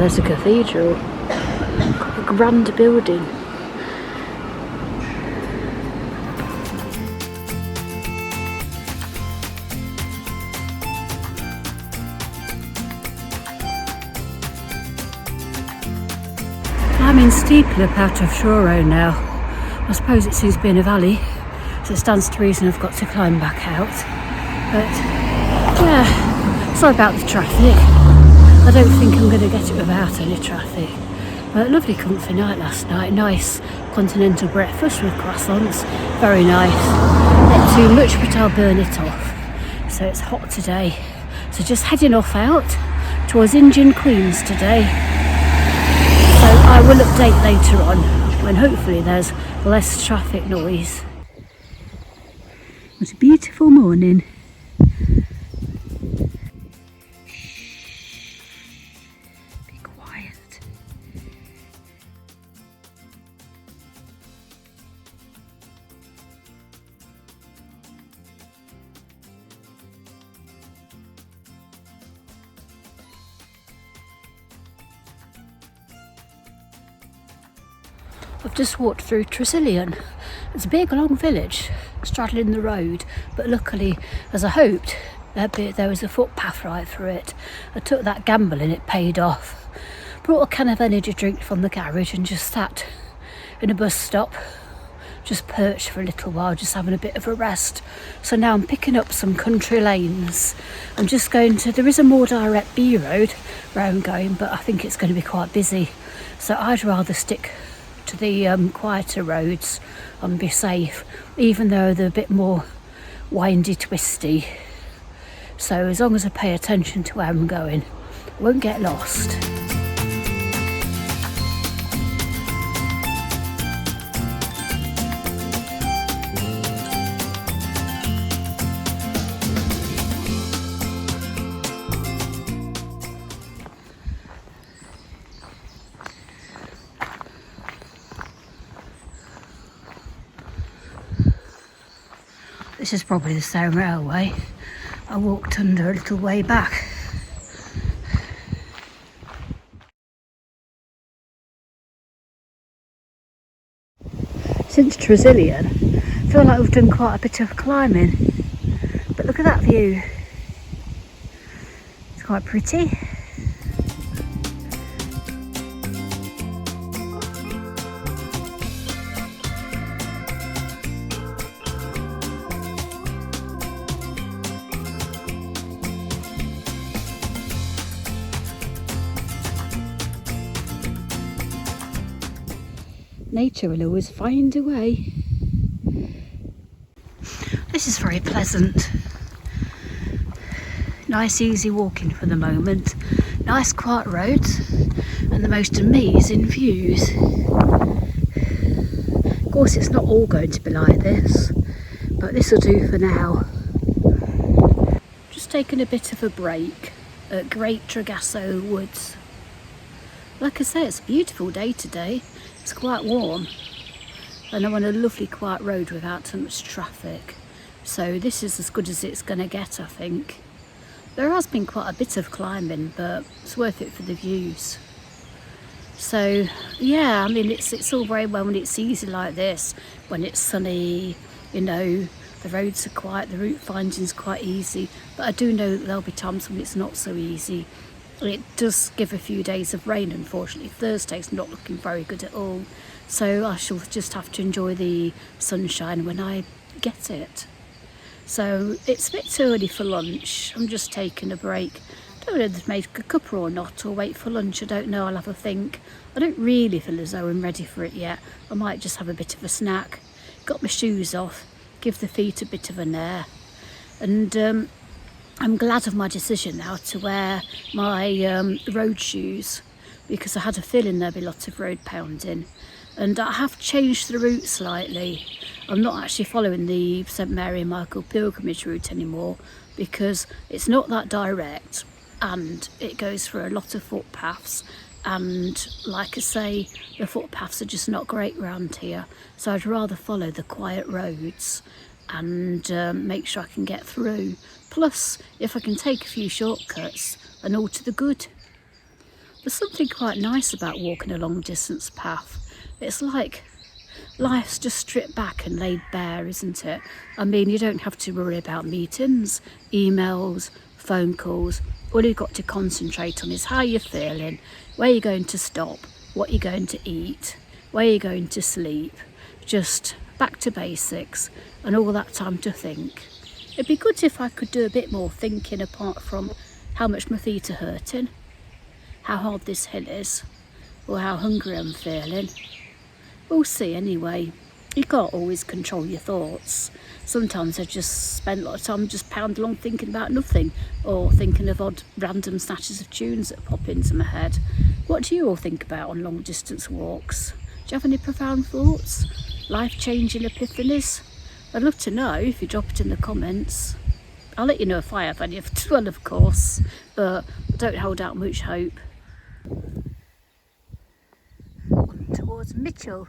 there's a cathedral. A grand building. I'm in Steepleup out of Truro now. I suppose it seems to be in a valley, so it stands to reason I've got to climb back out. But yeah, sorry about the traffic. I don't think I'm going to get it without any traffic. But lovely comfy night last night. Nice continental breakfast with croissants. Very nice. Not too much, but I'll burn it off. So it's hot today. So just heading off out towards Indian Queens today. So I will update later on when hopefully there's less traffic noise. It was a beautiful morning. Be quiet. I've just walked through Truro. It's a big long village straddling the road, but luckily, as I hoped, there was a footpath right through it. I took that gamble and it paid off. Brought a can of energy drink from the garage and just sat in a bus stop, just perched for a little while, just having a bit of a rest. So now I'm picking up some country lanes. I'm just going to, there is a more direct B road where I'm going, but I think it's going to be quite busy. So I'd rather stick to the quieter roads and be safe, even though they're a bit more windy, twisty. So as long as I pay attention to where I'm going, I won't get lost. This is probably the same railway. I walked under a little way back. Since Truro, I feel like we've done quite a bit of climbing. But look at that view. It's quite pretty. Nature will always find a way. This is very pleasant. Nice easy walking for the moment. Nice quiet roads and the most amazing views. Of course it's not all going to be like this, but this will do for now. Just taking a bit of a break at Great Tragasso Woods. Like I say, it's a beautiful day today. It's quite warm and I'm on a lovely quiet road without too much traffic. So this is as good as it's going to get, I think. There has been quite a bit of climbing, but it's worth it for the views. So yeah, I mean it's all very well when it's easy like this, when it's sunny, you know, the roads are quiet, the route finding's quite easy, but I do know that there'll be times when it's not so easy. It does give a few days of rain, unfortunately. Thursday's not looking very good at all. So I shall just have to enjoy the sunshine when I get it. So it's a bit early for lunch. I'm just taking a break. Don't know whether to make a cuppa or not, or wait for lunch. I don't know, I'll have a think. I don't really feel as though I'm ready for it yet. I might just have a bit of a snack. Got my shoes off, give the feet a bit of an air. And I'm glad of my decision now to wear my road shoes, because I had a feeling there'd be lots of road pounding. And I have changed the route slightly. I'm not actually following the St Mary and Michael pilgrimage route anymore, because it's not that direct and it goes through a lot of footpaths, and like I say, the footpaths are just not great around here. So I'd rather follow the quiet roads and make sure I can get through. Plus, if I can take a few shortcuts, then all to the good. There's something quite nice about walking a long distance path. It's like life's just stripped back and laid bare, isn't it? I mean, you don't have to worry about meetings, emails, phone calls. All you've got to concentrate on is how you're feeling, where you're going to stop, what you're going to eat, where you're going to sleep. Just back to basics and all that time to think. It'd be good if I could do a bit more thinking apart from how much my feet are hurting, how hard this hill is, or how hungry I'm feeling. We'll see anyway. You can't always control your thoughts. Sometimes I just spend a lot of time just pounding along thinking about nothing, or thinking of odd random snatches of tunes that pop into my head. What do you all think about on long distance walks? Do you have any profound thoughts? Life-changing epiphanies? I'd love to know if you drop it in the comments. I'll let you know if I have any as well, of course, but don't hold out much hope. Walking towards Mitchell.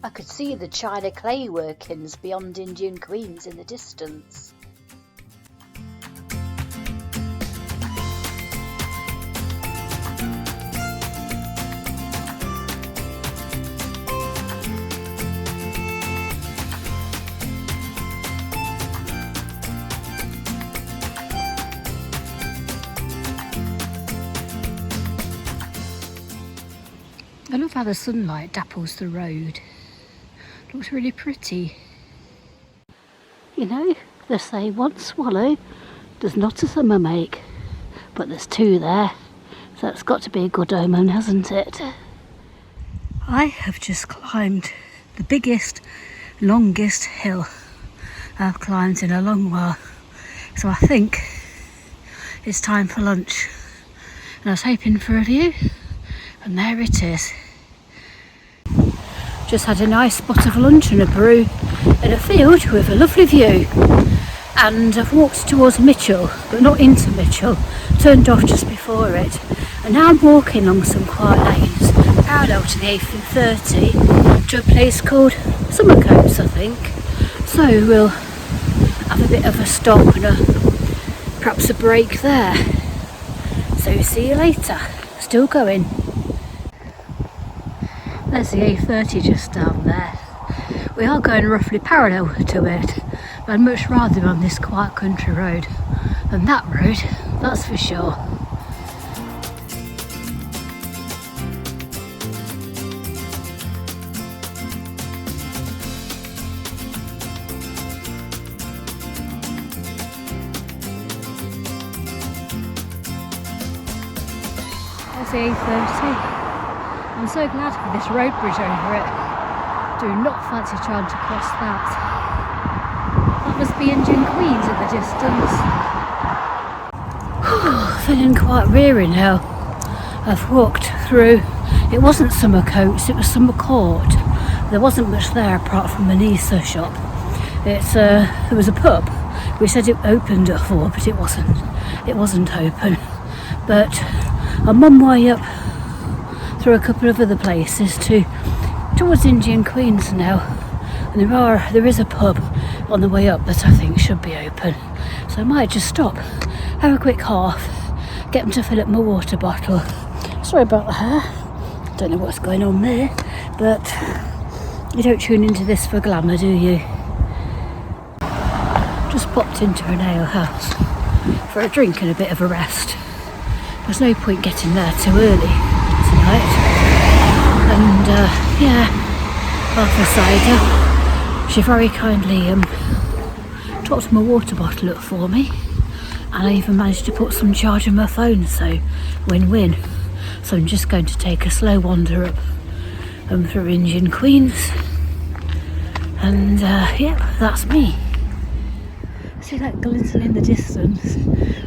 I could see the China clay workings beyond Indian Queens in the distance. I love how the sunlight dapples the road. Looks really pretty. You know, they say one swallow does not a summer make, but there's two there, so it's got to be a good omen, hasn't it? I have just climbed the biggest, longest hill I've climbed in a long while, so I think it's time for lunch. And I was hoping for a view, and there it is. Just had a nice spot of lunch and a brew in a field with a lovely view. And I've walked towards Mitchell, but not into Mitchell, turned off just before it. And now I'm walking along some quiet lanes, parallel to the A30, to a place called Summercoats, I think. So we'll have a bit of a stop and perhaps a break there. So see you later. Still going. There's the A30 just down there. We are going roughly parallel to it, but I'd much rather be on this quiet country road than that road, that's for sure. There's the A30. I'm so glad for this road bridge over it. Do not fancy trying to cross that. That must be Indian Queens in the distance. Feeling quite weary now. I've walked through, it wasn't Summercoats, it was Summer Court. There wasn't much there apart from an Nessa shop. There was a pub. We said it opened at 4, but it wasn't open. But I'm on my way up through a couple of other places towards Indian Queens now, and there is a pub on the way up that I think should be open, so I might just stop, have a quick half, get them to fill up my water bottle. Sorry about the hair, don't know what's going on there, but you don't tune into this for glamour, do you? Just popped into an ale house for a drink and a bit of a rest. There's no point getting there too early tonight. And yeah, half a cider. She very kindly topped my water bottle up for me, and I even managed to put some charge on my phone, so win-win. So I'm just going to take a slow wander up through Indian Queens, and yep, that's me. See that glinting in the distance?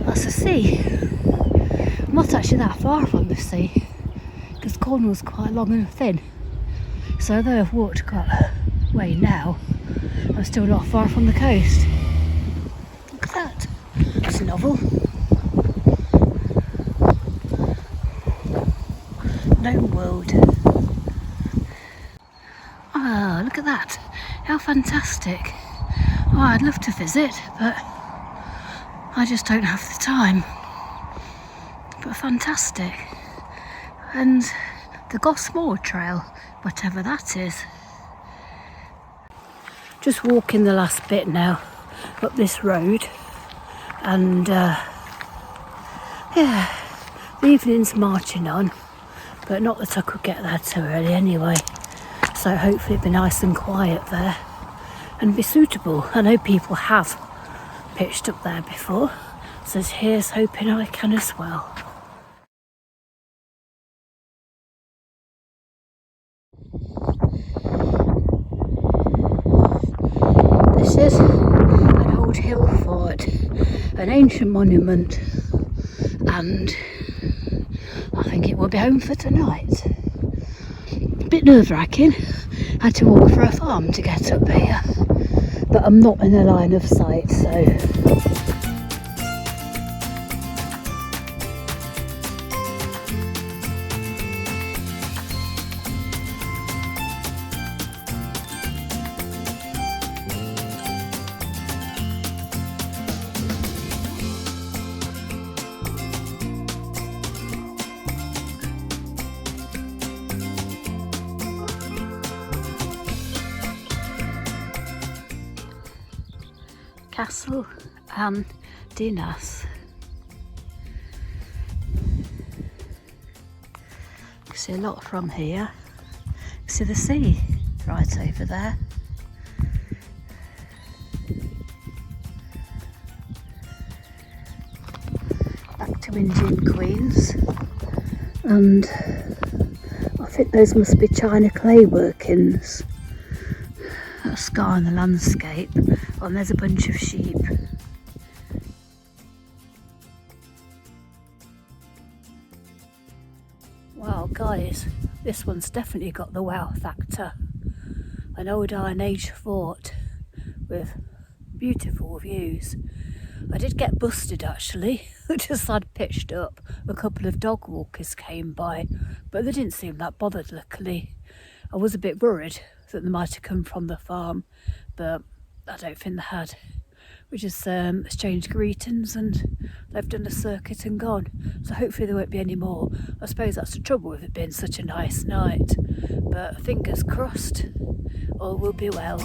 That's the sea. I'm not actually that far from the sea, because Cornwall's quite long and thin. So although I've walked quite a way now, I'm still not far from the coast. Look at that. It's novel. Gnome World. Ah, look at that. How fantastic. Oh, I'd love to visit, but I just don't have the time. But fantastic. And the Gosmore Trail, whatever that is. Just walking the last bit now up this road, and yeah, the evening's marching on, but not that I could get there too early anyway, so hopefully it'll be nice and quiet there and be suitable. I know people have pitched up there before, so here's hoping I can as well. This is an old hill fort, an ancient monument, and I think it will be home for tonight. A bit nerve-wracking, had to walk for a farm to get up here, but I'm not in a line of sight, so Castle and Dinas. You can see a lot from here. You can see the sea right over there. Back to Indian Queens, and I think those must be China clay workings. A scar in the landscape, and there's a bunch of sheep. Wow guys, this one's definitely got the wow factor. An old Iron Age fort with beautiful views. I did get busted actually, just I'd pitched up. A couple of dog walkers came by, but they didn't seem that bothered luckily. I was a bit worried that they might have come from the farm, but I don't think they had. We just exchanged greetings and they've done a circuit and gone. So hopefully there won't be any more. I suppose that's the trouble with it being such a nice night. But fingers crossed, all will be well.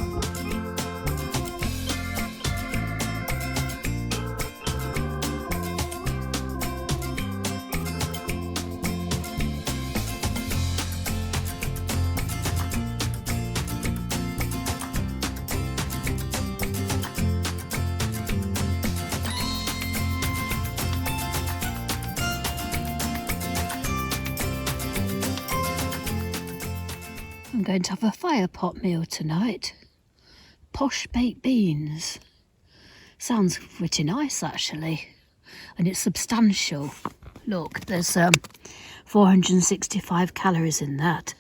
I'm going to have a fire pot meal tonight. Posh baked beans. Sounds pretty nice actually. And it's substantial. Look, there's 465 calories in that.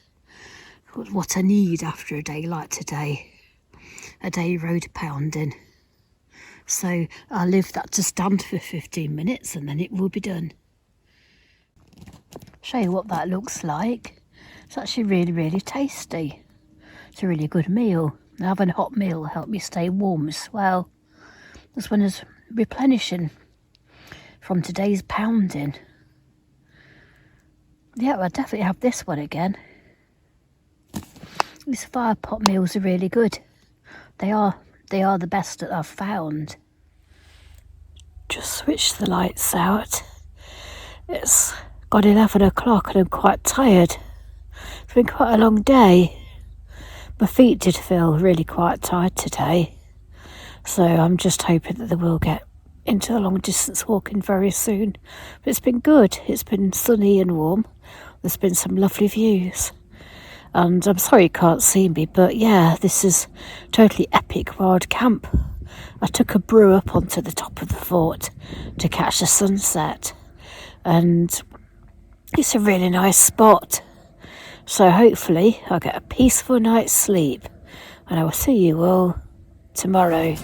What I need after a day like today. A day road pounding. So I'll leave that to stand for 15 minutes and then it will be done. Show you what that looks like. It's actually really, really tasty. It's a really good meal. Having a hot meal will help me stay warm as well. This one is replenishing from today's pounding. Yeah, I'll definitely have this one again. These fire pot meals are really good. They are the best that I've found. Just switch the lights out. It's got 11 o'clock and I'm quite tired. It's been quite a long day. My feet did feel really quite tired today. So I'm just hoping that they will get into the long distance walking very soon. But it's been good. It's been sunny and warm. There's been some lovely views. And I'm sorry you can't see me, but yeah, this is totally epic wild camp. I took a brew up onto the top of the fort to catch the sunset. And it's a really nice spot. So hopefully I'll get a peaceful night's sleep. And I will see you all tomorrow.